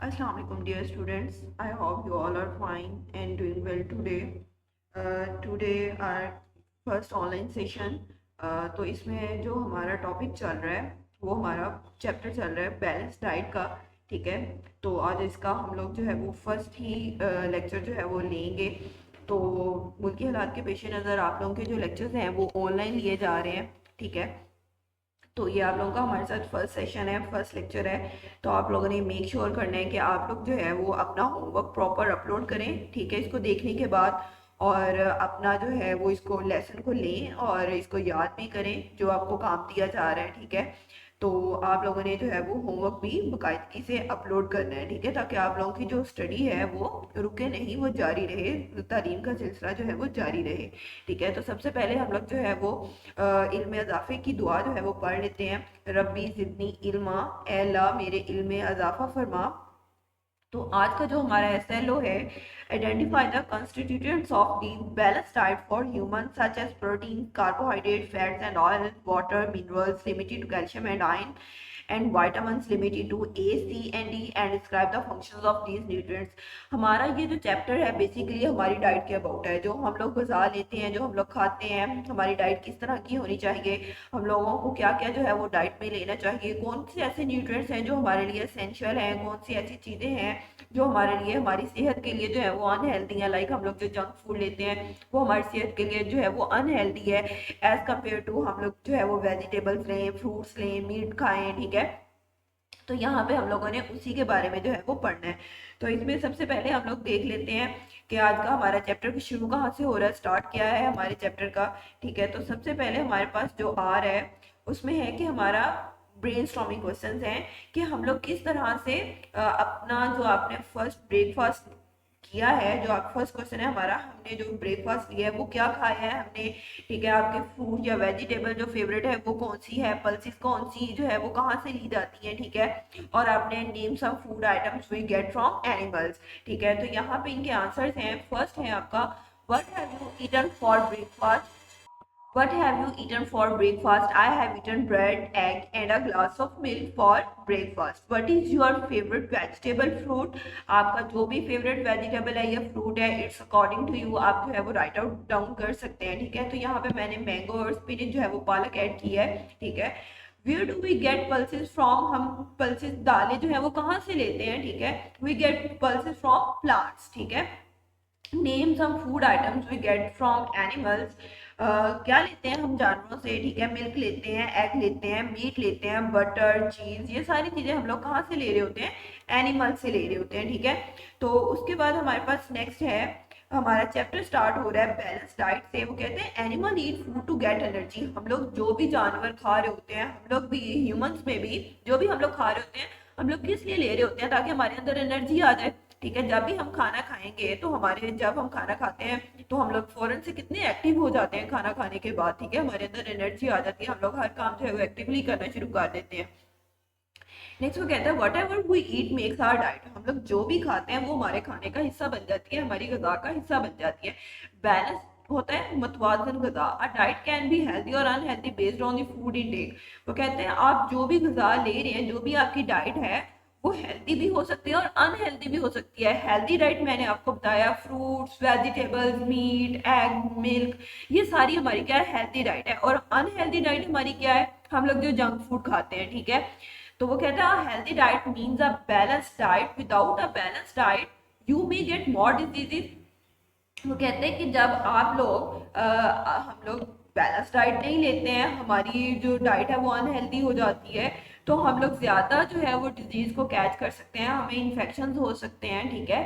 Assalamu alaikum dear students. I hope you all are fine and doing well today. Today our first online session. तो इसमें जो हमारा topic चल रहा है वो हमारा चैप्टर चल रहा है बैलेंस डाइट का। ठीक है, तो आज इसका हम लोग जो है वो फर्स्ट ही लेक्चर जो है वो लेंगे। तो मुल्की हालात के पेश नज़र आप लोगों के जो लेक्चर्स हैं वो ऑनलाइन लिए जा रहे हैं। ठीक है, तो ये आप लोगों का हमारे साथ फर्स्ट सेशन है, फर्स्ट लेक्चर है। तो आप लोगों ने मेक श्योर करना है कि आप लोग जो है वो अपना होमवर्क प्रॉपर अपलोड करें। ठीक है, इसको देखने के बाद और अपना जो है वो इसको लेसन को लें और इसको याद भी करें जो आपको काम दिया जा रहा है। ठीक है, तो आप लोगों ने जो है वो होमवर्क भी बाकायदगी से अपलोड करना है। ठीक है, ताकि आप लोगों की जो स्टडी है वो रुके नहीं, वो जारी रहे, तालीम का सिलसिला जो है वो जारी रहे। ठीक है, तो सबसे पहले हम लोग जो है वो इल्म इजाफे की दुआ जो है वो पढ़ लेते हैं। रब्बी ज़िदनी इल्मा, ए अल्लाह मेरे इल्म में इजाफा फरमा। तो आज का जो हमारा एसएलओ है, identify the constituents of the balance diet for human such as protein, carbohydrate, fats and oil, water, minerals limited to calcium and iron and vitamins limited to A, C and D and describe the functions of these nutrients। हमारा ये जो chapter है basically हमारी diet के about है। जो हम लोग गज़ा लेते हैं, जो हम लोग खाते हैं, हमारी डाइट किस तरह की होनी चाहिए, हम लोगों को क्या क्या जो है वो डाइट में लेना चाहिए, कौन से ऐसे न्यूट्रिएंट्स हैं जो हमारे लिए एसेंशियल हैं, कौन सी ऐसी चीज़ें हैं जो हमारे लिए हमारी सेहत के लिए जो है वो अनहेल्दी है। लाइक हम लोग जो जंक फूड लेते हैं वो हमारी सेहत के लिए जो है वो अनहेल्दी है एज कम्पेयर टू हम लोग जो है वो वेजिटेबल्स लें, फ्रूट्स लें, मीट खाएं। ठीक है, तो यहाँ पे हम लोगों ने उसी के बारे में जो है वो पढ़ना है। तो इसमें सबसे पहले हम लोग देख लेते हैं कि आज का हमारा चैप्टर शुरू कहाँ से हो रहा है, स्टार्ट क्या है हमारे चैप्टर का। ठीक है, तो सबसे पहले हमारे पास जो आर है उसमें है कि हमारा ब्रेन स्टॉर्मिंग क्वेश्चंस हैं कि हम लोग किस तरह से अपना जो आपने फर्स्ट ब्रेकफास्ट किया है, जो आप फर्स्ट क्वेश्चन है हमारा, हमने जो ब्रेकफास्ट लिया है वो क्या खाया है हमने। ठीक है, आपके फ्रूट या वेजिटेबल जो फेवरेट है वो कौन सी है, पल्सेस कौन सी जो है वो कहाँ से ली जाती है। ठीक है, और आपने name some food items we get from animals. ठीक है, तो यहाँ पे इनके आंसर्स हैं। फर्स्ट है आपका, what have you eaten for breakfast. What have you eaten for breakfast? I have eaten bread, egg, and a glass of milk for breakfast. What is your favorite vegetable fruit? आपका जो भी favorite vegetable है या fruit है, it's according to you, आप जो है वो write out down कर सकते हैं। ठीक है, तो यहाँ पे मैंने mango और spinach जो है वो पालक ऐड की है। ठीक है, Where do we get pulses from? हम pulses दालें जो है वो कहाँ से लेते हैं। ठीक है, we get pulses from plants। ठीक है, name some food items we get from animals. क्या लेते हैं हम जानवरों से। ठीक है, मिल्क लेते हैं, एग लेते हैं, मीट लेते हैं, बटर, चीज, ये सारी चीजें हम लोग कहाँ से ले रहे होते हैं, एनिमल से ले रहे होते हैं। ठीक है, तो उसके बाद हमारे पास नेक्स्ट है, हमारा चैप्टर स्टार्ट हो रहा है बैलेंस डाइट से। वो कहते हैं animal eat food to get energy. हम लोग जो भी जानवर खा रहे होते हैं, हम लोग भी ह्यूमंस में भी जो भी हम लोग खा रहे होते हैं, हम लोग किस लिए ले रहे होते हैं, ताकि हमारे अंदर एनर्जी आ जाए। ठीक है, जब भी हम खाना खाएंगे तो जब हम खाना खाते हैं तो हम लोग फौरन से कितने एक्टिव हो जाते हैं खाना खाने के बाद। ठीक है, हमारे अंदर एनर्जी आ जाती है, हम लोग हर काम जो है वो एक्टिवली करना शुरू कर देते हैं। नेक्स्ट वो कहता है whatever we eat makes our diet. हम लोग जो भी खाते हैं वो हमारे खाने का हिस्सा बन जाती है, हमारी गजा का हिस्सा बन जाती है। बैलेंस होता है मतवाजन गजा। A diet can be healthy और unhealthy based on the food intake. वो कहते हैं आप जो भी गजा ले रहे हैं, जो भी आपकी डाइट है, वो हेल्दी भी हो सकती है और अनहेल्दी भी हो सकती है। हेल्दी डाइट मैंने आपको बताया, fruits, vegetables, meat, egg, milk, ये सारी हमारी क्या है, हेल्दी डाइट है। और अनहेल्दी डाइट हमारी क्या है, हम लोग जो जंक फूड खाते हैं। ठीक है, तो वो कहता है healthy diet means a balance diet. Without a balance diet you may get more diseases. वो कहते हैं कि जब आप लोग हम लोग बैलेंस डाइट नहीं लेते हैं, हमारी जो डाइट है वो अनहेल्दी हो जाती है, तो हम लोग ज़्यादा जो है वो डिजीज़ को कैच कर सकते हैं, हमें इन्फेक्शन हो सकते हैं। ठीक है,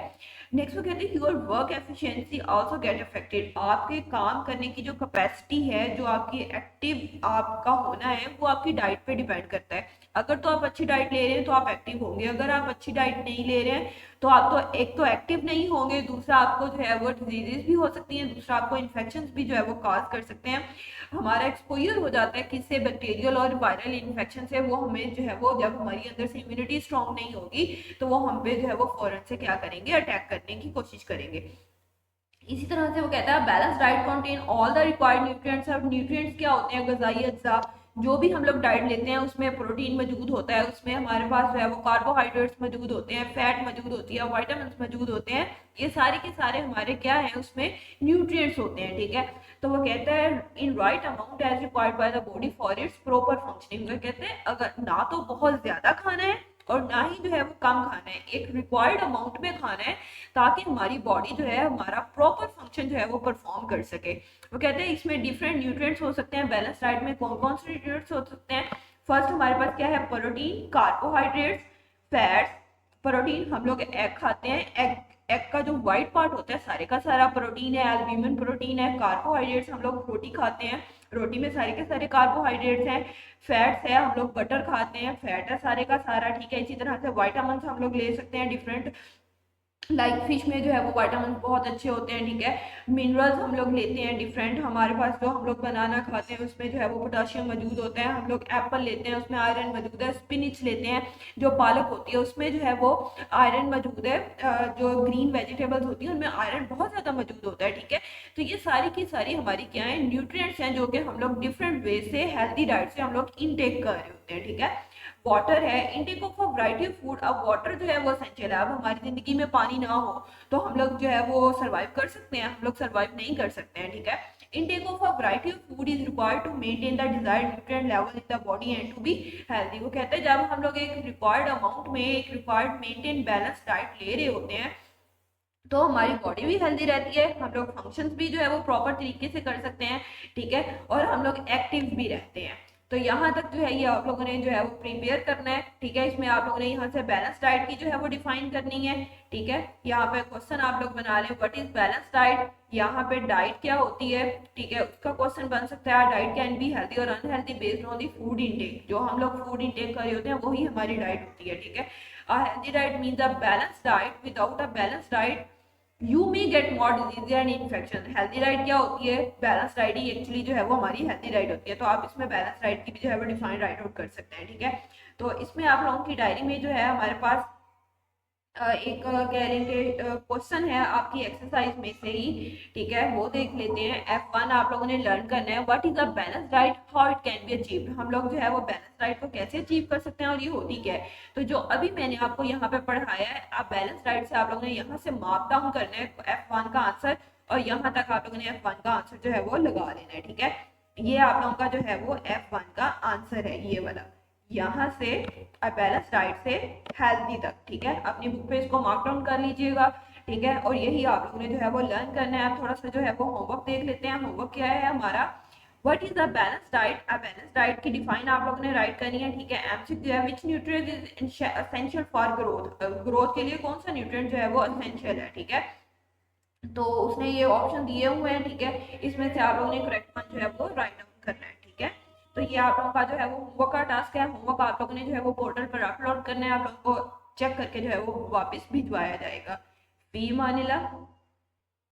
नेक्स्ट वो कहते हैं your work efficiency also get affected. आपके काम करने की जो कैपेसिटी है, जो आपकी एक्टिव आपका होना है, वो आपकी डाइट पे डिपेंड करता है। अगर तो आप अच्छी डाइट ले रहे हैं तो आप एक्टिव होंगे, अगर आप अच्छी डाइट नहीं ले रहे हैं तो आप तो एक तो एक्टिव नहीं होंगे, दूसरा आपको जो है वो डिजीजेस भी हो सकती हैं, दूसरा आपको इन्फेक्शन भी जो है वो कॉज कर सकते हैं। हमारा एक्सपोजर हो जाता है किससे, बैक्टीरियल और वायरल इन्फेक्शन से। वो हमें जो है वो, जब हमारी अंदर से इम्यूनिटी स्ट्रांग नहीं होगी तो वो हम पे जो है वो फौरन से क्या करेंगे, अटैक करने की कोशिश करेंगे। इसी तरह से वो कहता है balance diet contain all the required nutrients. अब न्यूट्रिएंट्स क्या होते हैं, ग़िज़ाई अज्जा जो भी हम लोग डाइट लेते हैं उसमें प्रोटीन मौजूद होता है, उसमें हमारे पास जो है वो कार्बोहाइड्रेट्स मौजूद होते हैं, फैट मौजूद होती है, विटामिन मौजूद होते हैं। ये सारे के सारे हमारे क्या है, उसमें न्यूट्रिएंट्स होते हैं, ठीक है। तो वो कहता है in right amount as required by the body for its proper functioning. वो कहते हैं अगर ना तो बहुत ज्यादा खाना है और ना ही जो है वो कम खाना है, एक रिक्वायर्ड अमाउंट में खाना है ताकि हमारी बॉडी जो है हमारा प्रॉपर फंक्शन जो है वो परफॉर्म कर सके। वो कहते हैं इसमें डिफरेंट न्यूट्रिएंट्स हो सकते हैं। बैलेंस डाइट में कौन कौन से न्यूट्रिएंट्स हो सकते हैं? फर्स्ट हमारे पास क्या है, प्रोटीन, कार्बोहाइड्रेट्स, फैट्स। प्रोटीन हम लोग एग खाते हैं, एग एग का जो व्हाइट पार्ट होता है सारे का सारा प्रोटीन है, एल्ब्यूमिन प्रोटीन है। कार्बोहाइड्रेट्स हम लोग रोटी खाते हैं, रोटी में सारे के सारे कार्बोहाइड्रेट्स हैं। फैट्स है, हम लोग बटर खाते हैं, फैट है सारे का सारा, ठीक है। इसी तरह से विटामिन हम लोग ले सकते हैं डिफरेंट, लाइक फिश में जो है वो विटामिन बहुत अच्छे होते हैं, ठीक है। मिनरल्स हम लोग लेते हैं डिफरेंट, हमारे पास जो हम लोग बनाना खाते हैं उसमें जो है वो पोटाशियम मौजूद होता है। हम लोग एप्पल लेते हैं उसमें आयरन मौजूद है। स्पिनिच लेते हैं, जो पालक होती है उसमें जो है वो आयरन मौजूद है। जो ग्रीन वेजिटेबल्स होती है उनमें आयरन बहुत ज़्यादा मौजूद होता है, ठीक है। तो ये सारी की सारी हमारी क्या है, न्यूट्रिएंट्स हैं जो कि हम लोग डिफरेंट वे से हेल्थी डाइट से हम लोग इनटेक कर रहे होते हैं, ठीक है। वाटर है, intake of a variety of food. अब वाटर जो है वो एसेंशियल है। अब हमारी जिंदगी में पानी ना हो तो हम लोग जो है वो सरवाइव कर सकते हैं? हम लोग सरवाइव नहीं कर सकते हैं, ठीक है। Intake of a variety of food is required to maintain the desired nutrient level in the body and to be healthy. वो कहते हैं जब हम लोग एक रिक्वायर्ड अमाउंट में एक रिक्वायर्ड मेंटेन बैलेंस डाइट ले रहे होते हैं तो हमारी बॉडी भी हेल्दी रहती है, हम लोग फंक्शंस भी जो है वो प्रॉपर तरीके से कर सकते हैं, ठीक है। और हम लोग एक्टिव भी रहते हैं। तो यहाँ तक जो है ये आप लोगों ने जो है वो प्रिपेयर करना है, ठीक है। इसमें आप लोगों ने यहाँ से बैलेंस डाइट की जो है वो डिफाइन करनी है, ठीक है। यहाँ पे क्वेश्चन आप लोग बना लें, व्हाट इज बैलेंस डाइट। यहाँ पे डाइट क्या होती है, ठीक है, उसका क्वेश्चन बन सकता है। डाइट कैन बी हेल्दी और unhealthy based on the food intake. जो हम लोग फूड इंटेक कर रहे होते हैं वही हमारी डाइट होती है, ठीक है। A healthy diet means a balance diet. Without a balance diet you may get more disease and infection. Healthy diet क्या होती है? बैलेंस डाइट ही एक्चुअली जो है वो हमारी हेल्दी डाइट होती है। तो आप इसमें बैलेंस डाइट की भी जो है वो डिफाइंड राइट आउट कर सकते हैं, ठीक है। तो इसमें आप लोगों की डायरी में जो है हमारे पास एक कह रहे हैं क्वेश्चन है आपकी एक्सरसाइज में से ही, ठीक है, वो देख लेते हैं। F1 आप लोगों ने लर्न करना है, what is a balance diet, how it can be achieved. हम लोग जो है वो बैलेंस डाइट को कैसे अचीव कर सकते हैं और ये होती क्या है। तो जो अभी मैंने आपको यहाँ पे पढ़ाया है, आप बैलेंस डाइट से आप लोगों ने यहाँ से मार्क डाउन करना है F1 का आंसर, और यहाँ तक आप लोगों ने F1 का आंसर जो है वो लगा लेना है, ठीक है। ये आप लोगों का जो है वो F1 का आंसर है, ये वाला, यहाँ से बैलेंस डाइट से हेल्दी तक, ठीक है। अपनी बुक पे इसको मार्क डाउन कर लीजिएगा, ठीक है। और यही आप लोगों ने जो है वो लर्न करना है। आप थोड़ा सा जो है वो होमवर्क देख लेते हैं। होमवर्क क्या है हमारा, what is the balance diet. A balance diet की डिफाइन आप लोगों ने राइट करनी है, ठीक है। एमसीक्यू है, विच nutrient is essential for growth. Growth के लिए कौन सा न्यूट्रिएंट जो है वो एसेंशियल है, ठीक है। तो उसने ये ऑप्शन दिए हुए हैं, ठीक है। इसमें से आप लोगों ने करेक्ट वन जो है वो राइट डाउन करना है, ठीक है। तो ये आप लोगों का जो है वो होमवर्क का टास्क है। होमवर्क आप लोगों ने जो है वो पोर्टल पर अपलोड करना है। आप लोगों को चेक करके जो है वो वापस भिजवाया जाएगा। फी मानिला।